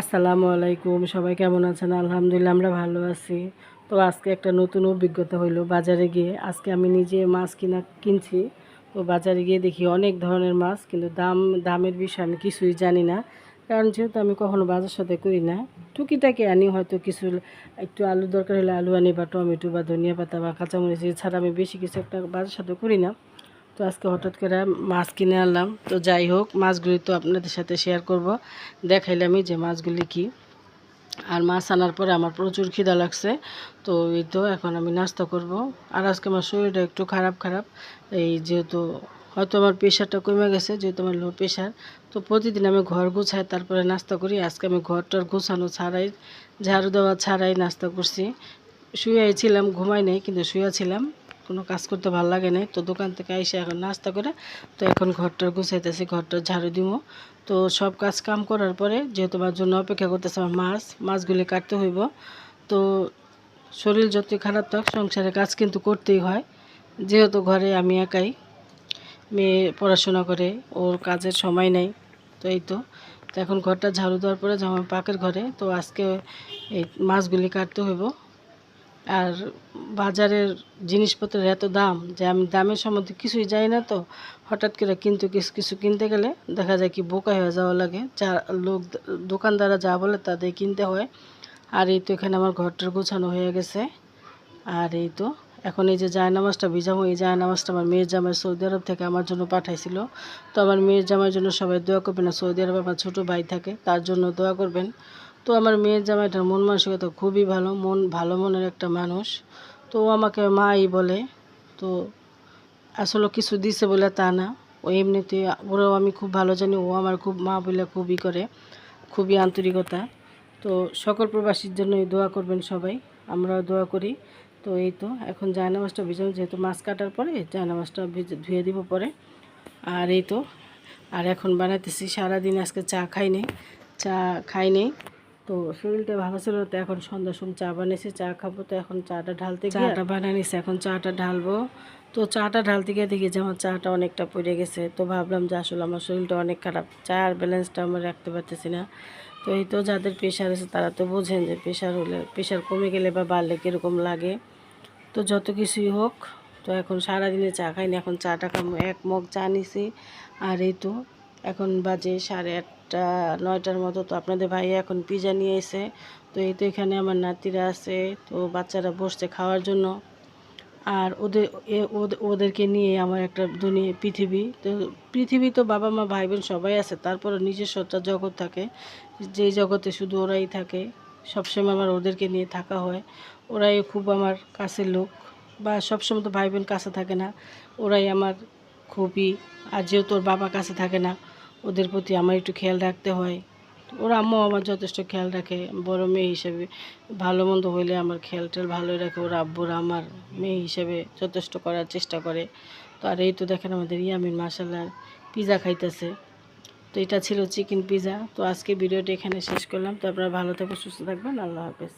আসসালামু আলাইকুম, সবাই কেমন আছেন? আলহামদুলিল্লাহ আমরা ভালো আছি। তো আজকে একটা নতুন অভিজ্ঞতা হইলো বাজারে গিয়ে। আজকে আমি নিজে মাছ কিনছি। তো বাজারে গিয়ে দেখি অনেক ধরনের মাছ, কিন্তু দামের বিষয়ে আমি কিছুই জানি না। কারণ যেহেতু আমি কখনো বাজার সাথে করি না, টুকিটাকি আনি, হয়তো কিছু একটু আলু দরকার হলে আলু আনি, বা টমেটো বা ধনিয়া পাতা বা কাঁচামরিচ, এছাড়া আমি বেশি কিছু একটা বাজার সাথে করি না। তো আজকে হঠাৎ করে মাছ কিনে আনলাম। তো যাই হোক, মাছগুলি তো আপনাদের সাথে শেয়ার করব, দেখাইলামই যে মাছগুলি কি। আর মাছ আনার পরে আমার প্রচুর খিদা লাগছে। তো এই তো এখন আমি নাস্তা করব। আর আজকে আমার শরীরটা একটু খারাপ খারাপ, এই যেহেতু হয়তো আমার প্রেশারটা কমে গেছে, যেহেতু আমার লো প্রেশার। তো প্রতিদিন আমি ঘর গুছাই, তারপরে নাস্তা করি। আজকে আমি ঘরটার গোছানো ছাড়াই, ঝাড়ু দেওয়া ছাড়াই নাস্তা করছি। শুয়ে ছিলাম, ঘুমাই নাই, কিন্তু শুয়ে ছিলাম, কোনো কাজ করতে ভালো লাগে নাই। তো দোকান থেকে এসে এখন নাস্তা করে, তো এখন ঘরটার গুছাইতেছি, ঘরটার ঝাড়ু দিব। তো সব কাজ কাম করার পরে, যেহেতু আমার জন্য অপেক্ষা করতেছে আমার মাছগুলি কাটতে হইব। তো শরীর যতই খারাপ থাক, সংসারে কাজ কিন্তু করতেই হয়। যেহেতু ঘরে আমি একাই, মেয়ে পড়াশোনা করে, ওর কাজের সময় নেই। তো এই তো, তো এখন ঘরটা ঝাড়ু দেওয়ার পরে যাবো পাকের ঘরে। তো আজকে এই মাছগুলি কাটতে হইব। আর বাজারের জিনিসপত্রের এত দাম যে আমি দামের সম্বন্ধে কিছুই জানি না। তো হঠাৎ করে কিন্তু কিছু কিছু কিনতে গেলে দেখা যায় কি বোকা হয়ে যাওয়া লাগে, যা লোক দোকানদাররা যা বলে তাদের কিনতে হয়। আর এই তো এখানে আমার ঘরটার গোছানো হয়ে গেছে। আর এই তো এখন এই যে জায়নামাজটা ভিজাবো, এই জায়নামাজটা আমার মেয়ের জামাই সৌদি আরব থেকে আমার জন্য পাঠাইছিল। তো আমার মেয়ের জামাইয়ের জন্য সবাই দোয়া করবেন। আর সৌদি আরবে আমার ছোটো ভাই থাকে, তার জন্য দোয়া করবেন। তো আমার মেয়ের জামাইটার মন মানসিকতা খুবই ভালো, ভালো মনের একটা মানুষ। তো ও আমাকে মাই বলে। তো আসলে কিছু দিছে বলে তা না, ও এমনিতে, ওরাও আমি খুব ভালো জানি, ও আমার খুব মা বলে খুবই করে, খুবই আন্তরিকতা। তো সকল প্রবাসীর জন্যই দোয়া করবেন সবাই, আমরাও দোয়া করি। তো এই তো এখন জায়নামাজটা ভিজানো, যেহেতু মাছ কাটার পরে জায়নামাজটা ধুয়ে দিব পরে। আর এই তো, আর এখন বানাইতেছি। সারাদিন আজকে চা খাইনি। তো শরীরটা ভালো ছিল না, তো এখন সন্ধ্যার সময় চা বানিয়েছি, চা খাবো। তো এখন চাটা ঢালতে গিয়ে, চাটা বানিয়ে নিছি, এখন চাটা ঢালবো। তো চাটা ঢালতে গিয়ে দেখি যে আমার চাটা অনেকটা পড়ে গেছে। তো ভাবলাম যে আসলে আমার শরীরটা অনেক খারাপ, চায়ের ব্যালেন্সটা আমরা রাখতে পারতেছি না। তো এই তো, যাদের প্রেশার আছে তারা তো বোঝেন যে প্রেশার কমে গেলে বা বাড়লে কীরকম লাগে। তো যত কিছুই হোক, তো এখন সারাদিনে চা খাইনি, এখন চাটা খাবো। এক মগ চা নিছি। আর এই তো এখন বাজে 8:30 9টার মতো। তো আপনাদের ভাই এখন পিজা নিয়ে এসে, তো এই তো এখানে আমার নাতিরা আছে, তো বাচ্চারা বসছে খাওয়ার জন্য। আর ওদেরকে নিয়ে আমার একটা পৃথিবী তো বাবা মা ভাই বোন সবাই আছে, তারপরে নিজস্ব একটা জগৎ থাকে, যেই জগতে শুধু ওরাই থাকে। সবসময় আমার ওদেরকে নিয়ে থাকা হয়। ওরাই খুব আমার কাছের লোক, বা সবসময় তো ভাই বোন কাছে থাকে না, ওরাই আমার খুবই। আর যেহেতু ওর বাবা কাছে থাকে না, ওদের প্রতি আমার একটু খেয়াল রাখতে হয়। ওর আম্মু আমার যথেষ্ট খেয়াল রাখে, বড় মেয়ে হিসেবে। ভালো মন্দ হইলে আমার খেয়াল টেয়াল ভালোই রাখে ওর আব্বুরা, আমার মেয়ে হিসেবে যথেষ্ট করার চেষ্টা করে। তো আর এই তো দেখেন আমাদের ইয়ামিন মাশাআল্লাহ পিজা খাইতেছে। তো এটা ছিল চিকেন পিজা। তো আজকে ভিডিওটা এখানে শেষ করলাম। তো আপনারা ভালো থাকবেন, সুস্থ থাকবেন, আল্লাহ হাফেজ।